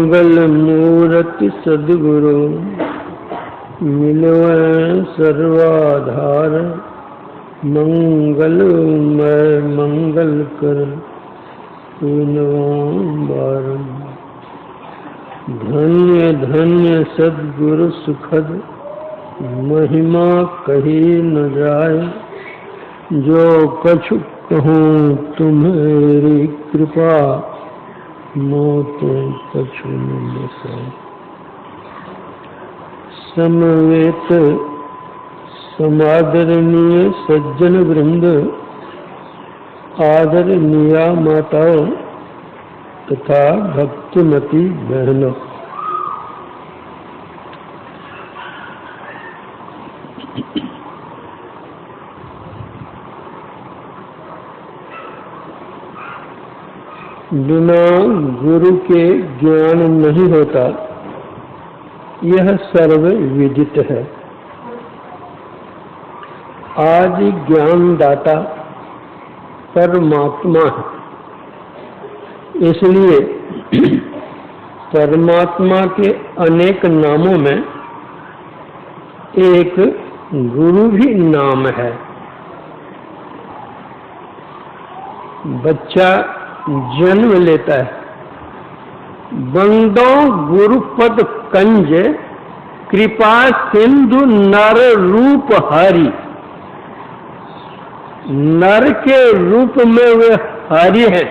मंगल मूर्ति सद्गुरु मिलवै सर्वाधार, मंगलमय मंगल कर पूर्णवार। धन्य धन्य सद्गुरु सुखद, महिमा कही न जाए। जो कछु कहूँ तुम्हारी कृपा, मोत कछु न बसाए। समवेत समादरणीय सज्जन वृंद, आदरणीय माताओं तथा भक्तिमती बहनों, बिना गुरु के ज्ञान नहीं होता, यह सर्व विदित है। आज ज्ञानदाता परमात्मा है, इसलिए परमात्मा के अनेक नामों में एक गुरु भी नाम है। बच्चा जन्म लेता है, बंदों गुरुपद कंज, कृपा सिंधु नर रूप हरि। नर के रूप में वे हरि हैं,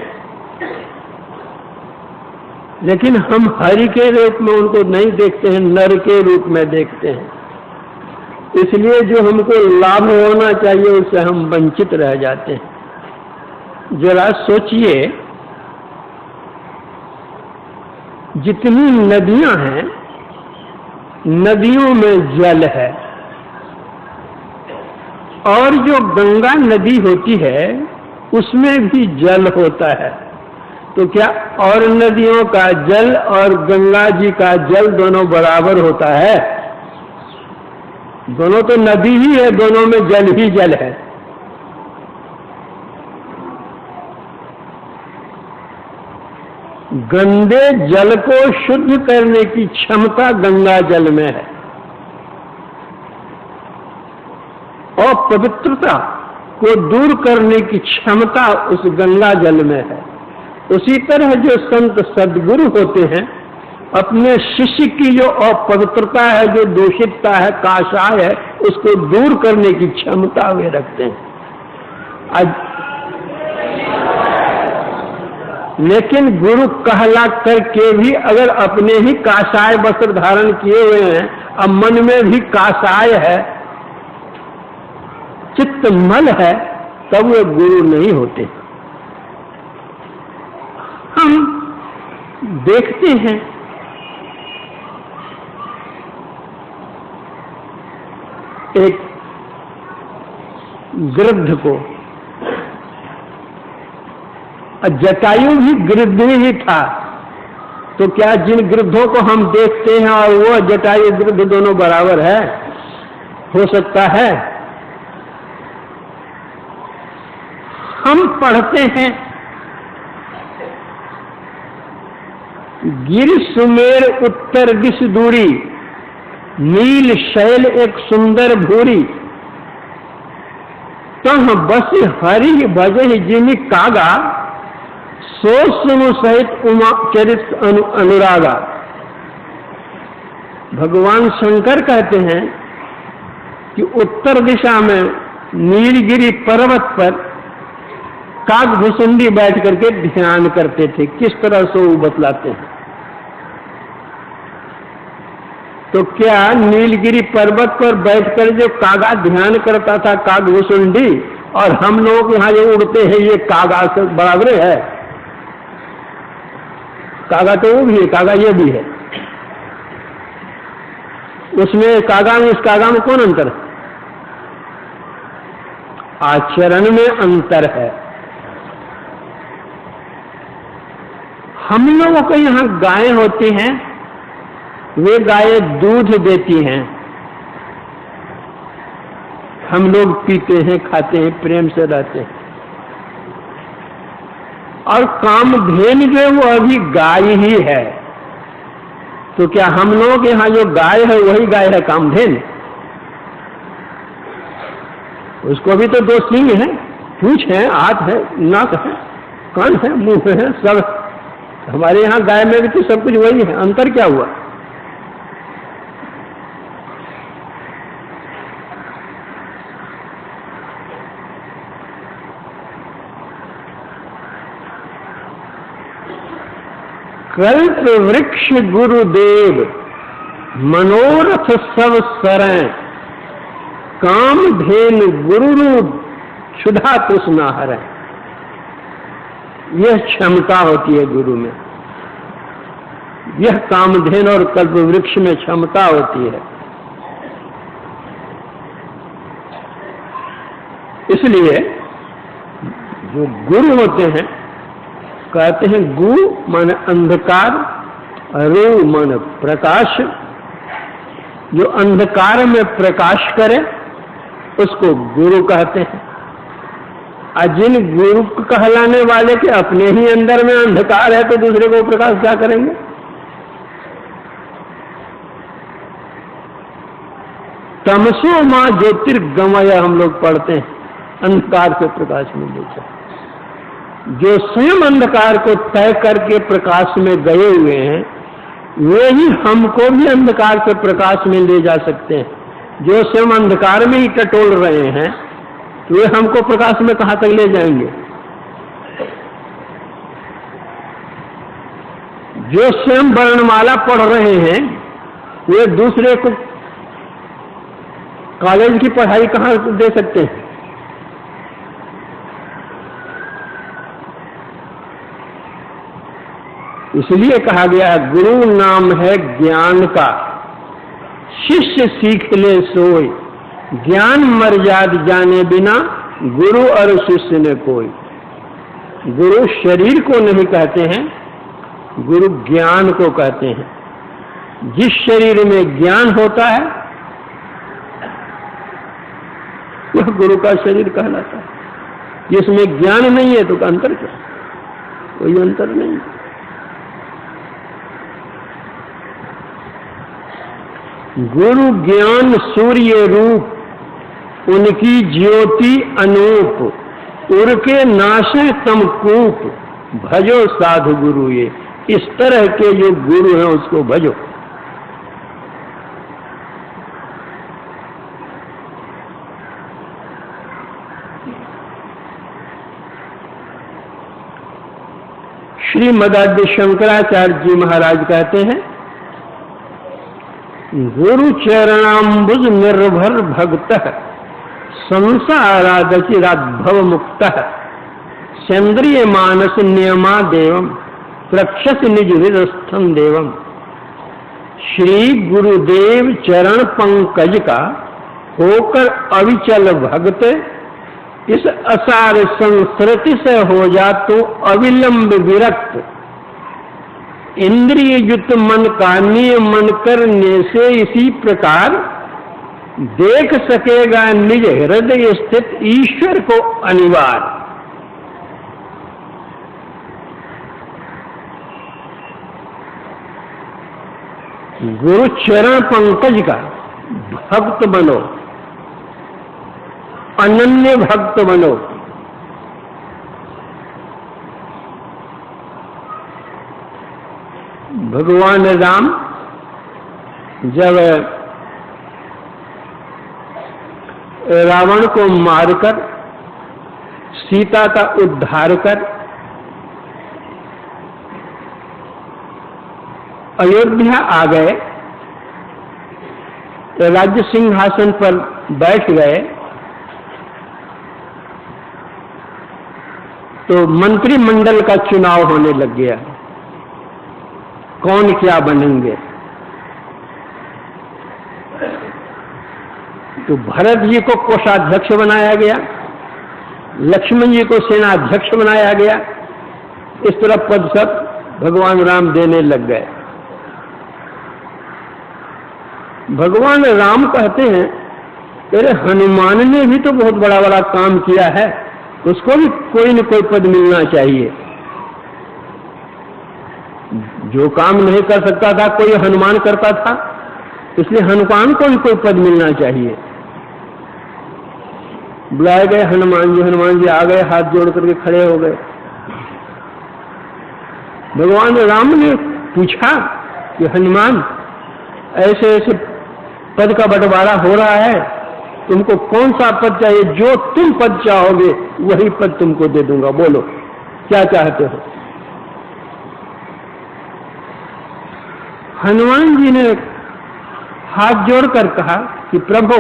लेकिन हम हरि के रूप में उनको नहीं देखते हैं, नर के रूप में देखते हैं। इसलिए जो हमको लाभ होना चाहिए उससे हम वंचित रह जाते हैं। जरा सोचिए, जितनी नदियां हैं, नदियों में जल है, और जो गंगा नदी होती है उसमें भी जल होता है। तो क्या और नदियों का जल और गंगा जी का जल दोनों बराबर होता है? दोनों तो नदी ही है, दोनों में जल ही जल है। गंदे जल को शुद्ध करने की क्षमता गंगा जल में है, और पवित्रता को दूर करने की क्षमता उस गंगा जल में है। उसी तरह जो संत सद्गुरु होते हैं, अपने शिष्य की जो अपवित्रता है, जो दूषितता है, काषाय है, उसको दूर करने की क्षमता वे रखते हैं। लेकिन गुरु कहला करके भी अगर अपने ही काषाय वस्त्र धारण किए हुए हैं, अब मन में भी काषाय है, चित्त मल है, तब वे गुरु नहीं होते। हम देखते हैं एक गृद्ध को, जटायु भी गृद्ध ही था, तो क्या जिन गृद्धों को हम देखते हैं और वो जटायु गृद्ध दोनों बराबर है? हो सकता है? हम पढ़ते हैं गिर सुमेर उत्तर दिश दूरी, नील शैल एक सुंदर भूरी। तह बस हरि भजहि जिमि कागा, सो सुनु सहित उमा चरित अनुरागा। भगवान शंकर कहते हैं कि उत्तर दिशा में नीलगिरी पर्वत पर कागभुसुंडी बैठ करके ध्यान करते थे। किस तरह से वो बतलाते हैं। तो क्या नीलगिरी पर्वत पर बैठकर जो कागा ध्यान करता था, कागभुसुंडी, और हम लोग यहाँ जो उड़ते हैं ये कागा से बराबर है? कागा तो वो भी है, कागा ये भी है। उसमें कागा में, इस कागा में कौन अंतर है? आचरण में अंतर है। हम लोगों को यहां गायें होती हैं, वे गायें दूध देती हैं, हम लोग पीते हैं, खाते हैं, प्रेम से रहते हैं। और कामधेनु जो है वो अभी गाय ही है। तो क्या हम लोग यहाँ जो गाय है वही गाय है कामधेनु? उसको भी तो 2 सींग है, पूंछ है, हाथ है, नाक है, कान है, मुंह है, सब। हमारे यहाँ गाय में भी तो सब कुछ वही है, अंतर क्या हुआ? कल्प वृक्ष गुरुदेव मनोरथ सब सरें, कामधेनु गुरुरूप क्षुधा तृष्णा हरें। यह क्षमता होती है गुरु में, यह कामधेनु और कल्प वृक्ष में क्षमता होती है। इसलिए जो गुरु होते हैं, कहते हैं गु माने अंधकार, रू माने प्रकाश। जो अंधकार में प्रकाश करे उसको गुरु कहते हैं। और जिन गुरु कहलाने वाले के अपने ही अंदर में अंधकार है तो दूसरे को प्रकाश क्या करेंगे? तमसो मां ज्योतिर्गमय हम लोग पढ़ते हैं, अंधकार से प्रकाश में ले जाए। जो स्वयं अंधकार को तय करके प्रकाश में गए हुए हैं, वे ही हमको भी अंधकार से प्रकाश में ले जा सकते हैं। जो स्वयं अंधकार में ही टटोल रहे हैं, तो वे हमको प्रकाश में कहां तक ले जाएंगे? जो स्वयं वर्णमाला पढ़ रहे हैं, वे दूसरे को कॉलेज की पढ़ाई कहां दे सकते हैं? इसलिए कहा गया है गुरु नाम है ज्ञान का, शिष्य सीख ले सोई, ज्ञान मर्याद जाने बिना गुरु और शिष्य ने कोई। गुरु शरीर को नहीं कहते हैं, गुरु ज्ञान को कहते हैं। जिस शरीर में ज्ञान होता है वह गुरु का शरीर कहलाता है। जिसमें ज्ञान नहीं है तो अंतर क्या? कोई अंतर नहीं। गुरु ज्ञान सूर्य रूप, उनकी ज्योति अनूप, उनके नाशे तमकूप, भजो साधु गुरु। ये इस तरह के जो गुरु हैं उसको भजो। श्रीमदाद्य शंकराचार्य जी महाराज कहते हैं, गुरु चरणाम्बुज निर्भर भक्त संसारादचिराद्भव मुक्त, चंद्रिय मानस नियमा देवम, प्रक्षस निज हृदस्थं देवम। श्री गुरुदेव चरण पंकज का होकर अविचल भक्त, इस असार संस्कृति से हो जा तो अविलंब विरक्त। इंद्रिय युक्त मन का नियमन करने से इसी प्रकार देख सकेगा निज हृदय स्थित ईश्वर को अनिवार्य। गुरु चरण पंकज का भक्त बनो, अनन्य भक्त बनो। भगवान राम जब रावण को मारकर सीता का उद्धार कर अयोध्या आ गए, राज्य सिंहासन पर बैठ गए, तो मंत्रिमंडल का चुनाव होने लग गया। कौन क्या बनेंगे। तो भरत जी को कोषाध्यक्ष बनाया गया, लक्ष्मण जी को सेनाध्यक्ष बनाया गया। इस तरह पद सब भगवान राम देने लग गए। भगवान राम कहते हैं, तेरे हनुमान ने भी तो बहुत बड़ा बड़ा काम किया है, उसको भी कोई न कोई पद मिलना चाहिए। जो काम नहीं कर सकता था कोई हनुमान करता था, इसलिए हनुमान को भी कोई पद मिलना चाहिए। बुलाए गए हनुमान जी आ गए, हाथ जोड़ करके खड़े हो गए। भगवान राम ने पूछा कि हनुमान, ऐसे ऐसे पद का बंटवारा हो रहा है, तुमको कौन सा पद चाहिए? जो तुम पद चाहोगे वही पद तुमको दे दूंगा, बोलो क्या चाहते हो। हनुमान जी ने हाथ जोड़कर कहा कि प्रभु,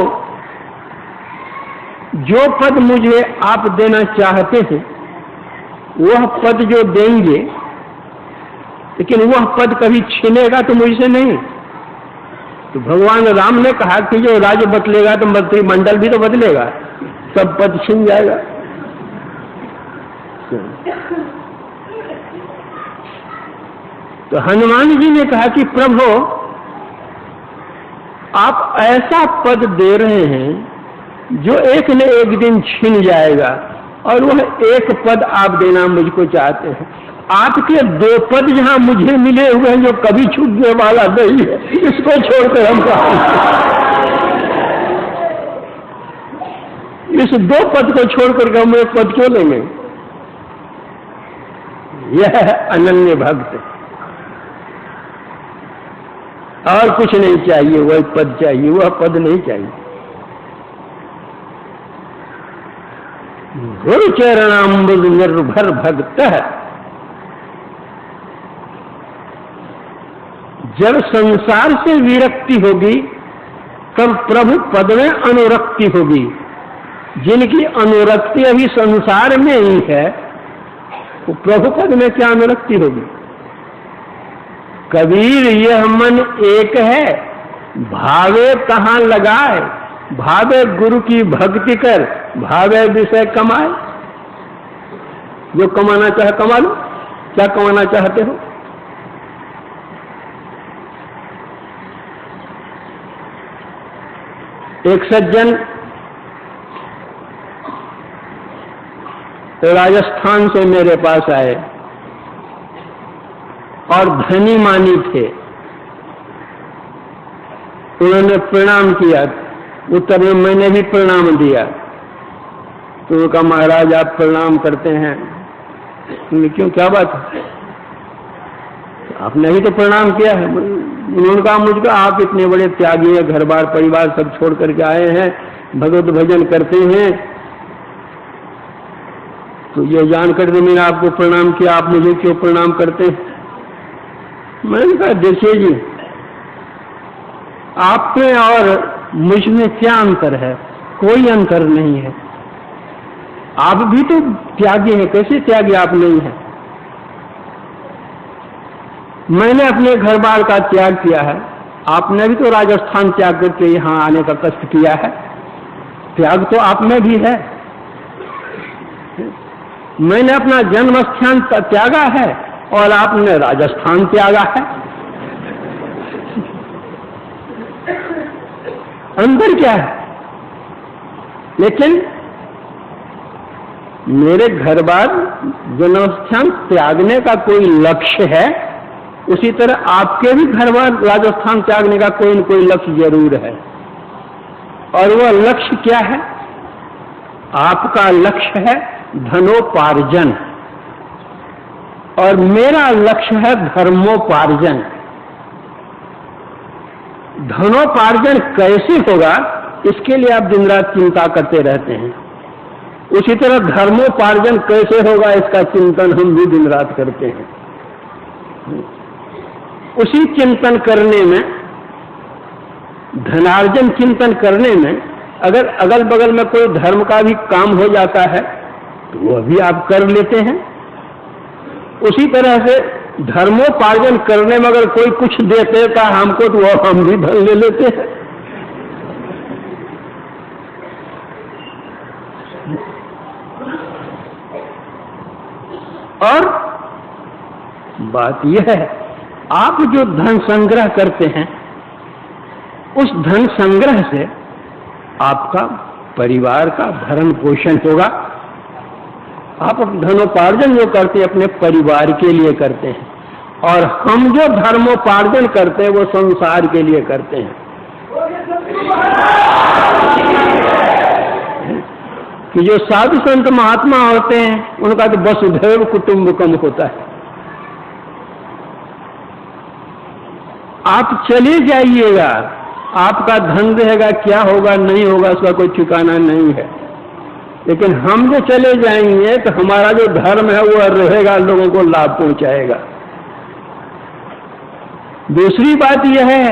जो पद मुझे आप देना चाहते हैं वह पद जो देंगे, लेकिन वह पद कभी छीनेगा तो मुझसे नहीं। तो भगवान राम ने कहा कि जो राज्य बदलेगा तो मंत्रिमंडल भी तो बदलेगा, सब पद छीन जाएगा। तो हनुमान जी ने कहा कि प्रभु, आप ऐसा पद दे रहे हैं जो एक न एक दिन छिन जाएगा, और वह एक पद आप देना मुझको चाहते हैं। आपके दो पद जहां मुझे मिले हुए हैं जो कभी छूटने वाला नहीं है, इसको छोड़कर हम इस दो पद को छोड़कर हम एक पद क्यों लेंगे? यह है अनन्य भक्त। और कुछ नहीं चाहिए, वह पद चाहिए, वह पद नहीं चाहिए। गुरु चरणाम्बुज निर्भर भक्त है। जब संसार से विरक्ति होगी तब प्रभु पद में अनुरक्ति होगी। जिनकी अनुरक्ति अभी संसार में ही है, वो प्रभु पद में क्या अनुरक्ति होगी? कबीर यह मन एक है, भावे कहाँ लगाए, भावे गुरु की भक्ति कर, भावे विषय कमाए। जो कमाना चाहे कमा लो। क्या कमाना चाहते हो? एक सज्जन राजस्थान से मेरे पास आए और धनी मानी थे। उन्होंने प्रणाम किया, उत्तर में मैंने भी प्रणाम दिया। तो उन्होंने कहा, महाराज आप प्रणाम करते हैं? क्यों, क्या बात है? आपने ही तो प्रणाम किया है। उन्होंने कहा, मुझको आप इतने बड़े त्यागी हैं, घर बार परिवार सब छोड़ करके आए हैं, भगवत भजन करते हैं, तो ये जानकर के मैंने आपको प्रणाम किया, आप मुझे क्यों प्रणाम करते हैं? मैंने कहा, देखिए जी, आप में और मुझ में क्या अंतर है? कोई अंतर नहीं है। आप भी तो त्यागी हैं, कैसे त्यागी आप नहीं है? मैंने अपने घर बार का त्याग किया है, आपने भी तो राजस्थान त्याग करके यहाँ आने का कष्ट किया है। त्याग तो आप में भी है। मैंने अपना जन्म स्थान त्यागा है और आपने राजस्थान त्यागा है। अंतर क्या है? लेकिन मेरे घर बार जन्म स्थान त्यागने का कोई लक्ष्य है, उसी तरह आपके भी घर बार राजस्थान त्यागने का कोई न कोई लक्ष्य जरूर है। और वह लक्ष्य क्या है? आपका लक्ष्य है धनोपार्जन और मेरा लक्ष्य है धर्मोपार्जन। धनोपार्जन कैसे होगा, इसके लिए आप दिन रात चिंता करते रहते हैं। उसी तरह धर्मोपार्जन कैसे होगा, इसका चिंतन हम भी दिन रात करते हैं। उसी चिंतन करने में, धनार्जन चिंतन करने में, अगर अगल बगल में कोई धर्म का भी काम हो जाता है तो वह भी आप कर लेते हैं। उसी तरह से धर्मोपार्जन करने में अगर कोई कुछ दे देता हमको तो वो हम भी धन ले लेते हैं। और बात यह है, आप जो धन संग्रह करते हैं उस धन संग्रह से आपका परिवार का भरण पोषण होगा। आप धनोपार्जन जो करते हैं अपने परिवार के लिए करते हैं, और हम जो धर्मोपार्जन करते हैं वो संसार के लिए करते हैं। कि जो साधु संत महात्मा होते हैं उनका तो वसुधैव कुटुंबकम होता है। आप चले जाइएगा, आपका धन रहेगा, क्या होगा नहीं होगा उसका कोई ठिकाना नहीं है, लेकिन हम जो चले जाएंगे तो हमारा जो धर्म है वो रहेगा, लोगों को लाभ पहुंचाएगा। दूसरी बात यह है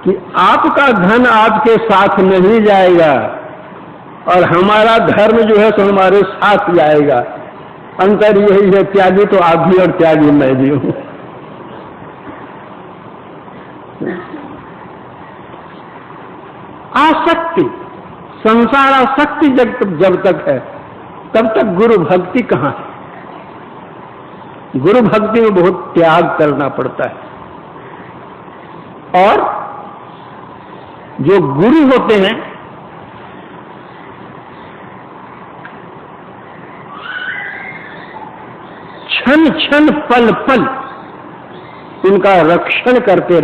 कि आपका धन आपके साथ नहीं जाएगा और हमारा धर्म जो है तो हमारे साथ जाएगा। अंतर यही है, त्यागी तो आप भी और त्यागी मैं भी हूं। आसक्ति, संसार आसक्ति जब तक है तब तक गुरु भक्ति कहां है। गुरु भक्ति में बहुत त्याग करना पड़ता है, और जो गुरु होते हैं क्षण क्षण पल पल उनका रक्षण करते